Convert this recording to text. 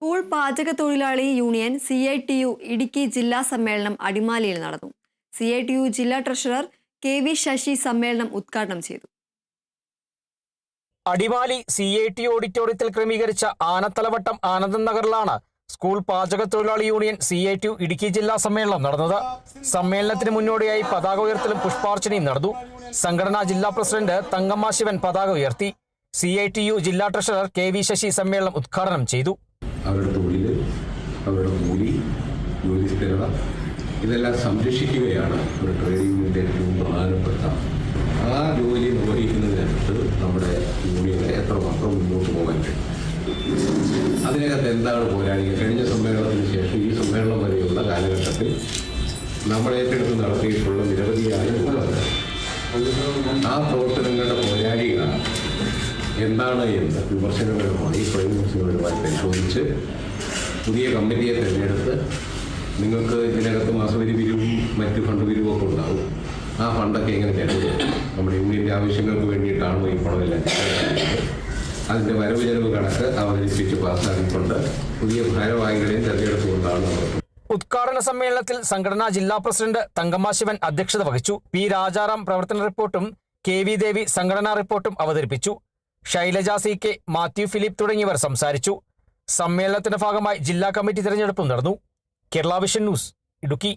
School പാചകത്തൊഴിലാളി union CITU Idukki ജില്ലാ സമ്മേളനം അടിമാലിയിൽ നടന്നു. CITU ജില്ലാ ട്രഷറർ KV ശശി സമ്മേളനം ഉദ്ഘാടനം ചെയ്തു. അടിമാലി CITU ഓഡിറ്റോറിയത്തിൽ ക്രമീകരിച്ച ആനത്തലവട്ടം ആനന്ദൻ നഗറിലാണ് സ്കൂൾ പാചകത്തൊഴിലാളി യൂണിയൻ CITU ഇടുക്കി ജില്ലാ സമ്മേളനം നടന്നത്. സമ്മേളനത്തിന് മുന്നോടിയായി പതാക ഉയർത്തലും പുഷ്പാർച്ചനയും നടന്നു. സംഘടനാ ജില്ലാ പ്രസിഡന്റ് തങ്കമ്മ ശിവൻ പതാക ഉയർത്തി. CITU ജില്ലാ ട്രഷറർ KV ശശി സമ്മേളനം ഉദ്ഘാടനം ചെയ്തു. അവരുടെ തൊഴിൽ, അവരുടെ കൂലി, ജോലി സ്ഥിരത ഇതെല്ലാം സംരക്ഷിക്കുകയാണ് ഒരു ട്രേഡ് യൂണിയൻ്റെ ഏറ്റവും പ്രധാനപ്പെട്ട ആ ജോലി നിർവഹിക്കുന്നതിനകത്ത് നമ്മുടെ യൂണിയനെ എത്രമാത്രം മുന്നോട്ട് പോകാൻ കഴിയും. അതിനകത്ത് എന്താണ് പോരാളികൾ? കഴിഞ്ഞ സമ്മേളനത്തിന് ശേഷം ഈ സമ്മേളനം വരെയുള്ള കാലഘട്ടത്തിൽ നമ്മൾ ഏറ്റെടുത്ത് നടത്തിയിട്ടുള്ള നിരവധിയായ ആ പ്രവർത്തനങ്ങളുടെ പോരാളികൾ എന്താണ് എന്ന് വിമർശനങ്ങളുമായി വിമർശനങ്ങളുമായി പരിശോധിച്ച് പുതിയ കമ്മിറ്റിയെ തിരഞ്ഞെടുത്ത് നിങ്ങൾക്ക് ഇതിനകത്ത് മാസവരി പിരിവും മറ്റ് ഫണ്ട് പിരിവും ഒക്കെ ഉണ്ടാവും. ആ ഫണ്ടൊക്കെ എങ്ങനെ ചെലവ് നമ്മുടെ യൂണിയൻ്റെ ആവശ്യങ്ങൾക്ക് വേണ്ടിയിട്ടാണോ ഈ പണമെല്ലാം അതിൻ്റെ വരവ് ചെലവ് കണക്ക് അവതരിപ്പിച്ച് പാസ്സാക്കിക്കൊണ്ട് പുതിയ ഭാരവാഹികളെയും തിരഞ്ഞെടുത്തുകൊണ്ടാണ് നമ്മൾ. ഉദ്ഘാടന സമ്മേളനത്തിൽ സംഘടനാ ജില്ലാ പ്രസിഡന്റ് തങ്കമ്മ ശിവൻ അധ്യക്ഷത വഹിച്ചു. P രാജാറാം പ്രവർത്തന റിപ്പോർട്ടും KV ദേവി സംഘടനാ റിപ്പോർട്ടും അവതരിപ്പിച്ചു. ശൈലജ CK, മാത്യു ഫിലിപ്പ് തുടങ്ങിയവർ സംസാരിച്ചു. സമ്മേളനത്തിന്റെ ഭാഗമായി ജില്ലാ കമ്മിറ്റി തിരഞ്ഞെടുപ്പും നടന്നു. Kerala vision news, Idukki.